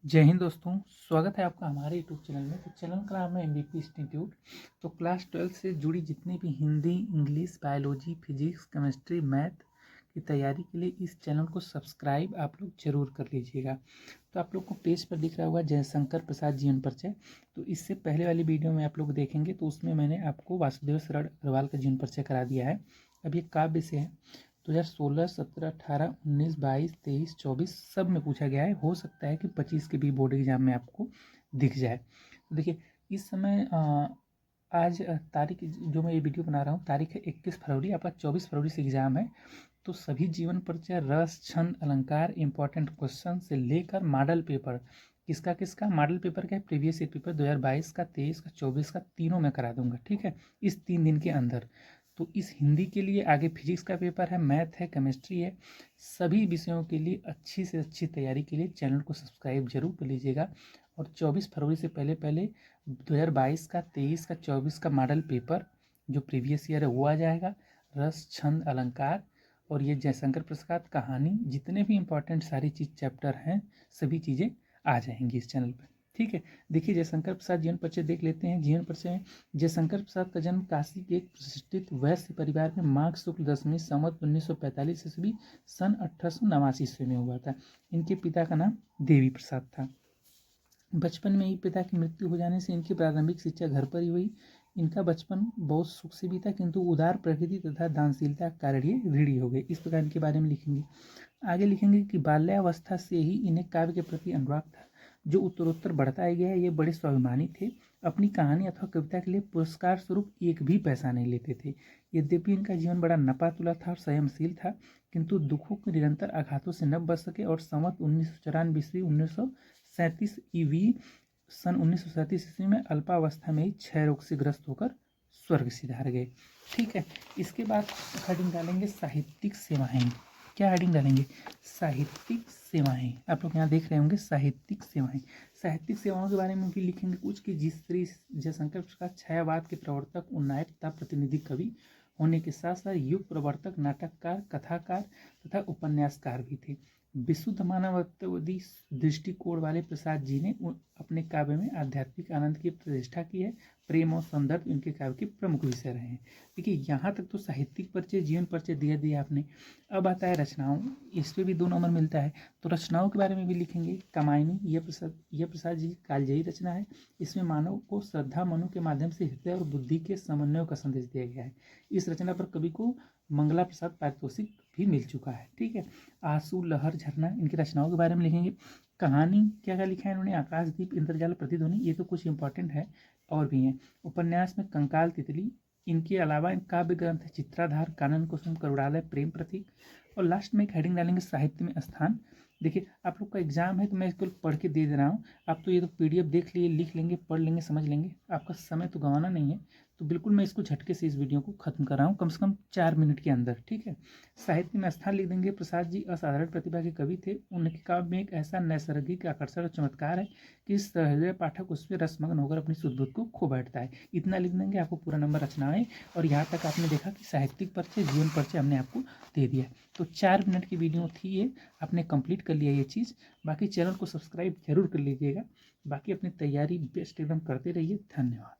जय हिंद दोस्तों, स्वागत है आपका हमारे यूट्यूब चैनल में। तो चैनल का नाम है MVP इंस्टीट्यूट। तो क्लास 12 से जुड़ी जितनी भी Hindi, English, biology, physics, chemistry, math की तैयारी के लिए इस चैनल को सब्सक्राइब आप लोग जरूर कर लीजिएगा। तो आप लोग को पेज पर दिख रहा होगा जयशंकर प्रसाद जीवन परिचय। तो इससे पहले वाली वीडियो में आप लोग देखेंगे तो उसमें मैंने आपको वासुदेव शरण अग्रवाल का जीवन परिचय करा दिया है। अब ये काव्य से है। 2016, 17, 18, 19, 22, 23, 24 सब में पूछा गया है। हो सकता है कि 25 के भी बोर्ड एग्जाम में आपको दिख जाए। तो देखिए, इस समय आज तारीख जो मैं ये वीडियो बना रहा हूँ, तारीख है 21 फरवरी। आपका 24 फरवरी से एग्जाम है। तो सभी जीवन परिचय, रस, छंद, अलंकार, इंपॉर्टेंट क्वेश्चन से लेकर मॉडल पेपर, किसका किसका मॉडल पेपर का है, प्रीवियस ईयर पेपर 2022 का, 23 का, 24 का, तीनों में करा दूंगा। ठीक है, इस 3 दिन के अंदर। तो इस हिंदी के लिए आगे फिजिक्स का पेपर है, मैथ है, केमिस्ट्री है। सभी विषयों के लिए अच्छी से अच्छी तैयारी के लिए चैनल को सब्सक्राइब जरूर कर लीजिएगा। और 24 फरवरी से पहले पहले 2022 का, 23 का, 24 का मॉडल पेपर जो प्रीवियस ईयर है वो आ जाएगा। रस, छंद, अलंकार और ये जयशंकर प्रसाद कहानी, जितने भी इंपॉर्टेंट सारी चीज़ चैप्टर हैं, सभी चीज़ें आ जाएंगी इस चैनल पर। ठीक है, देखिए जयशंकर प्रसाद जीवन परिचय देख लेते हैं। जीवन परिचय में जयशंकर प्रसाद का जन्म काशी के एक प्रतिष्ठित वैश्य परिवार में माघ शुक्ल दशमी संवत 1945 ईस्वी सन 1889 ईस्वी में हुआ था। इनके पिता का नाम देवी प्रसाद था। बचपन में ही पिता की मृत्यु हो जाने से इनकी प्रारंभिक शिक्षा घर पर ही हुई। इनका बचपन बहुत सुख से बीता, किंतु उदार प्रकृति तथा दानशीलता के कारण ये ऋणी हो गए। इस प्रकार इनके बारे में लिखेंगे। आगे लिखेंगे कि बाल्यावस्था से ही इन्हें काव्य के प्रति अनुराग था, जो उत्तरोत्तर बढ़ता ही गया है। ये बड़े स्वाभिमानी थे। अपनी कहानी अथवा कविता के लिए पुरस्कार स्वरूप एक भी पैसा नहीं लेते थे। यद्यपि इनका जीवन बड़ा नपा तुला था और संयमशील था, किंतु दुखों के निरंतर आघातों से न बच सके और संवत 1994 ईस्वी 1937 ईवी सन 1937 ईस्वी में अल्पावस्था में ही क्षय रोग से ग्रस्त होकर स्वर्ग सिधार गए। ठीक है, इसके बाद हेडिंग डालेंगे साहित्यिक सेवाएं। क्या हेडिंग डालेंगे? साहित्यिक सेवाएं। आप लोग यहाँ देख रहे होंगे साहित्यिक सेवाएं। साहित्यिक सेवाओं के बारे में भी लिखेंगे कुछ कि जिस श्री जयशंकर प्रसाद छायावाद के प्रवर्तक, उन्नायक तथा प्रतिनिधि कवि होने के साथ साथ युग प्रवर्तक, नाटककार, कथाकार तथा उपन्यासकार भी थे। विशुद्ध मानवतावादी दृष्टिकोण वाले प्रसाद जी ने अपने काव्य में आध्यात्मिक आनंद की प्रतिष्ठा की है। प्रेम और संदर्भ इनके काव्य के प्रमुख विषय रहे हैं। देखिए, यहाँ तक तो साहित्यिक परिचय, जीवन परिचय दिया आपने। अब आता है रचनाओं। इस पर भी 2 नंबर मिलता है। तो रचनाओं के बारे में भी लिखेंगे। कामायनी यह प्रसाद जी की कालजयी रचना है। इसमें मानव को श्रद्धा मनु के माध्यम से हृदय और बुद्धि के समन्वय का संदेश दिया गया है। इस रचना पर कवि को मंगला प्रसाद पारितोषिक भी मिल चुका है। ठीक है, आंसू, लहर, झरना इनकी रचनाओं के बारे में लिखेंगे। कहानी क्या क्या लिखा है इन्होंने? आकाशदीप, इंद्रजाल, प्रतिध्वनि, ये तो कुछ इंपॉर्टेंट है और भी हैं। उपन्यास में कंकाल, तितली। इनके अलावा काव्य ग्रंथ है चित्राधार, कानन कुसुम, करुणालय, प्रेम प्रतीक। और लास्ट में एक हेडिंग डालेंगे साहित्य में स्थान। देखिए, आप लोग का एग्जाम है तो मैं इसको पढ़ के दे रहा हूँ। आप तो ये तो PDF देख लिए, लिख लेंगे, पढ़ लेंगे, समझ लेंगे। आपका समय तो गंवाना नहीं है। तो बिल्कुल मैं इसको झटके से इस वीडियो को खत्म कर रहा हूँ, कम से कम 4 मिनट के अंदर। ठीक है, साहित्य में स्थान लिख देंगे। प्रसाद जी असाधारण प्रतिभा के कवि थे। उनके काव्य में एक ऐसा नैसर्गिक आकर्षण और चमत्कार है कि सहृदय पाठक उसमें रसमग्न होकर अपनी सुध-बुध को खो बैठता है। इतना लिख देंगे, आपको पूरा नंबर रचनाएं। और यहाँ तक आपने देखा कि साहित्यिक परिचय, जीवन परिचय हमने आपको दे दिया। तो 4 मिनट की वीडियो थी ये, आपने कंप्लीट कर लिया ये चीज़। बाकी चैनल को सब्सक्राइब जरूर कर लीजिएगा। बाकी अपनी तैयारी बेस्ट एकदम करते रहिए। धन्यवाद।